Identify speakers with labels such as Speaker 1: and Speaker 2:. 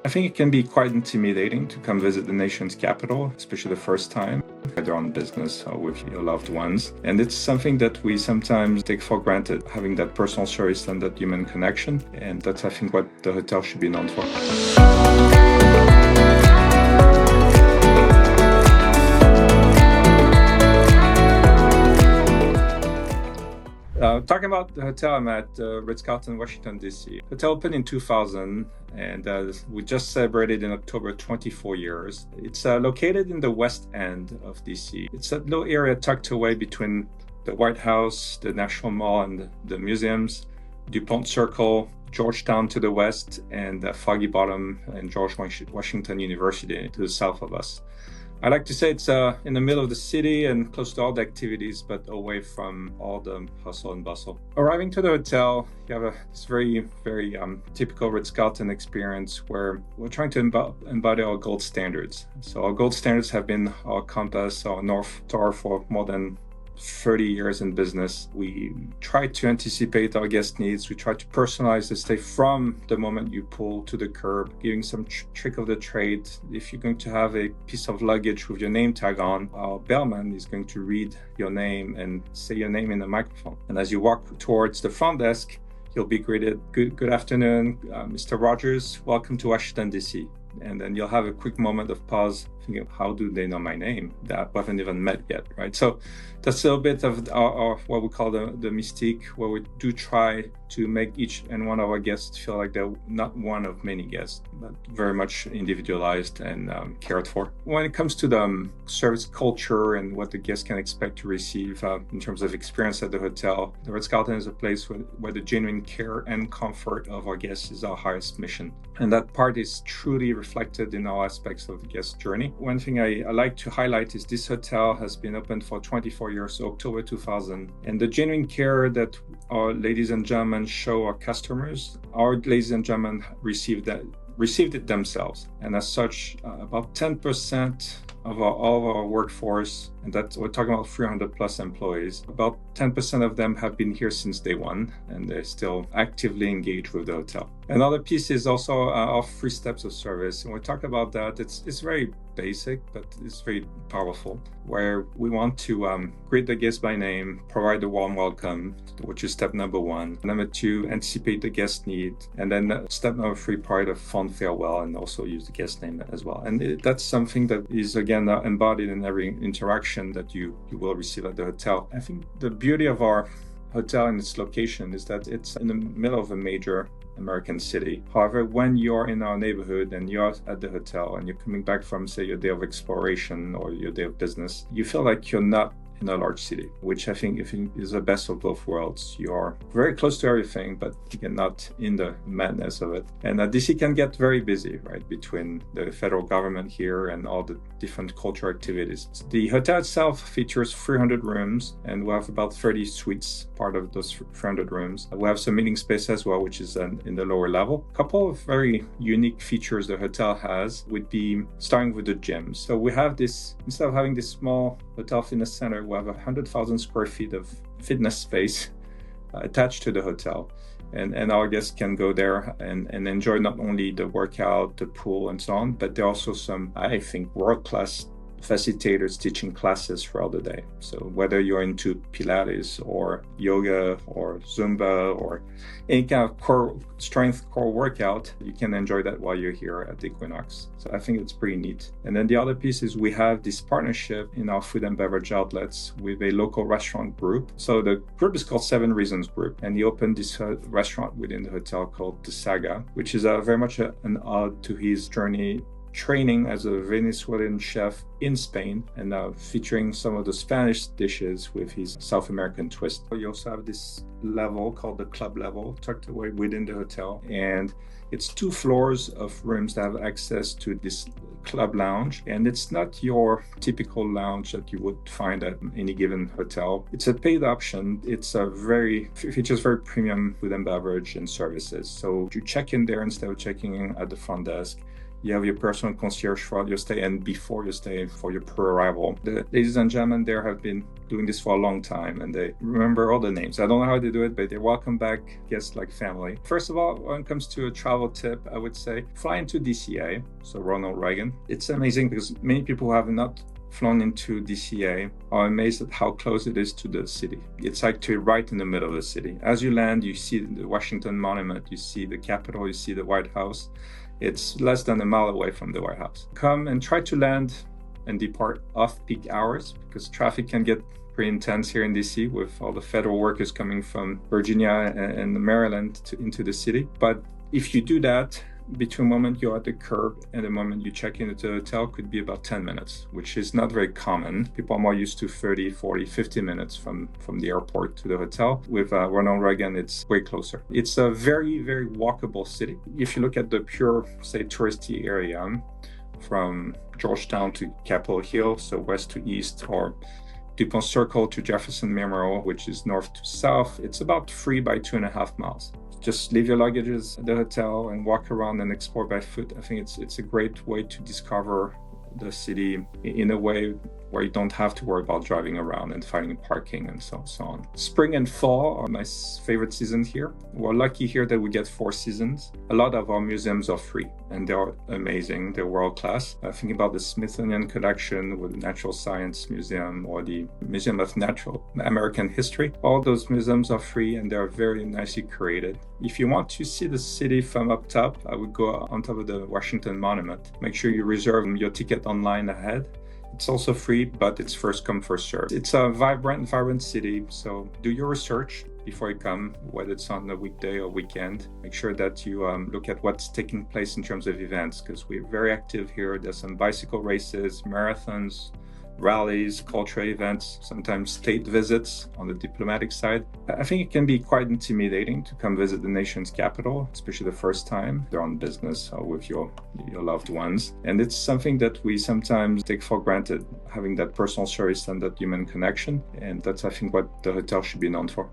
Speaker 1: I think it can be quite intimidating to come visit the nation's capital, especially the first time, either on business or with your loved ones. And it's something that we sometimes take for granted, having that personal service and that human connection. And that's, I think, what the hotel should be known for. Talking about the hotel, I'm at Ritz Carlton, Washington, D.C. Hotel opened in 2000, and we just celebrated in October 24 years. It's located in the west end of D.C. It's a little area tucked away between the White House, the National Mall, and the museums, DuPont Circle, Georgetown to the west, and Foggy Bottom and George Washington University to the south of us. I like to say it's in the middle of the city and close to all the activities, but away from all the hustle and bustle. Arriving to the hotel, you have this very typical Ritz-Carlton experience where we're trying to embody our gold standards. So our gold standards have been our compass, our North Star for more than 30 years in business. We try to anticipate our guest needs. We try to personalize the stay from the moment you pull to the curb, giving some trick of the trade. If you're going to have a piece of luggage with your name tag on, our bellman is going to read your name and say your name in the microphone. And as you walk towards the front desk, you'll be greeted, good afternoon, Mr. Rogers, welcome to Washington, D.C. And then you'll have a quick moment of pause, thinking, how do they know my name? That we haven't even met yet, right? So that's a little bit of our what we call the mystique, where we do try to make each and one of our guests feel like they're not one of many guests, but very much individualized and cared for. When it comes to the service culture and what the guests can expect to receive in terms of experience at the hotel, the Ritz-Carlton is a place where the genuine care and comfort of our guests is our highest mission. And that part is truly reflected in all aspects of the guest journey. One thing I like to highlight is this hotel has been open for 24 years, so October 2000. And the genuine care that our ladies and gentlemen show our customers, our ladies and gentlemen received it themselves. And as such, about 10% of all of our workforce, and that we're talking about 300 plus employees, about 10% of them have been here since day one, and they're still actively engaged with the hotel. Another piece is also our 3 steps of service. And we talk about that. It's very basic, but it's very powerful, where we want to greet the guest by name, provide a warm welcome, which is step number 1. Number 2, anticipate the guest need. And then step number 3, provide a fond farewell and also use the guest name as well. And that's something that is, again, embodied in every interaction that you will receive at the hotel. I think the beauty of our hotel and its location is that it's in the middle of a major American city. However, when you're in our neighborhood and you're at the hotel and you're coming back from, say, your day of exploration or your day of business, you feel like you're not in a large city, which I think is the best of both worlds. You are very close to everything, but again, not in the madness of it. And DC can get very busy, right, between the federal government here and all the different cultural activities. The hotel itself features 300 rooms, and we have about 30 suites, part of those 300 rooms. We have some meeting space as well, which is in the lower level. A couple of very unique features the hotel has would be starting with the gym. So we have this, instead of having this small hotel fitness center, we have 100,000 square feet of fitness space attached to the hotel. And our guests can go there and enjoy not only the workout, the pool, and so on, but there are also some, I think, world-class facilitators teaching classes throughout the day. So whether you're into Pilates or yoga or Zumba or any kind of core workout, you can enjoy that while you're here at Equinox. So I think it's pretty neat. And then the other piece is we have this partnership in our food and beverage outlets with a local restaurant group. So the group is called 7 Reasons Group, and he opened this restaurant within the hotel called The Saga, which is very much an ode to his journey training as a Venezuelan chef in Spain, and now featuring some of the Spanish dishes with his South American twist. You also have this level called the club level tucked away within the hotel, and it's 2 floors of rooms that have access to this club lounge. And it's not your typical lounge that you would find at any given hotel. It's a paid option. It's features very premium food and beverage and services. So you check in there instead of checking in at the front desk. You have your personal concierge throughout your stay and before your stay for your pre-arrival. The ladies and gentlemen there have been doing this for a long time and they remember all the names. I don't know how they do it, but they welcome back guests like family. First of all, when it comes to a travel tip, I would say fly into DCA, so Ronald Reagan. It's amazing because many people who have not flown into DCA are amazed at how close it is to the city. It's actually right in the middle of the city. As you land, you see the Washington Monument, you see the Capitol, you see the White House. It's less than a mile away from the White House. Come and try to land and depart off-peak hours because traffic can get pretty intense here in DC with all the federal workers coming from Virginia and Maryland into the city. But if you do that, between the moment you're at the curb and the moment you check into the hotel could be about 10 minutes, which is not very common. People are more used to 30, 40, 50 minutes from the airport to the hotel. With Ronald Reagan, it's way closer. It's a very, very walkable city. If you look at the pure, say, touristy area from Georgetown to Capitol Hill, so west to east, or DuPont Circle to Jefferson Memorial, which is north to south, it's about 3 by 2.5 miles. Just leave your luggages at the hotel and walk around and explore by foot. I think it's a great way to discover the city in a way where you don't have to worry about driving around and finding parking and so on. Spring and fall are my favorite seasons here. We're lucky here that we get 4 seasons. A lot of our museums are free and they're amazing. They're world class. Think about the Smithsonian Collection with the Natural Science Museum or the Museum of Natural American History. All those museums are free and they're very nicely curated. If you want to see the city from up top, I would go on top of the Washington Monument. Make sure you reserve your ticket online ahead. It's also free, but it's first come, first served. It's a vibrant city, so do your research before you come, whether it's on a weekday or weekend. Make sure that you look at what's taking place in terms of events, because we're very active here. There's some bicycle races, marathons, rallies, cultural events, sometimes state visits on the diplomatic side. I think it can be quite intimidating to come visit the nation's capital, especially the first time they're on business or with your loved ones. And it's something that we sometimes take for granted, having that personal service and that human connection. And that's, I think, what the hotel should be known for.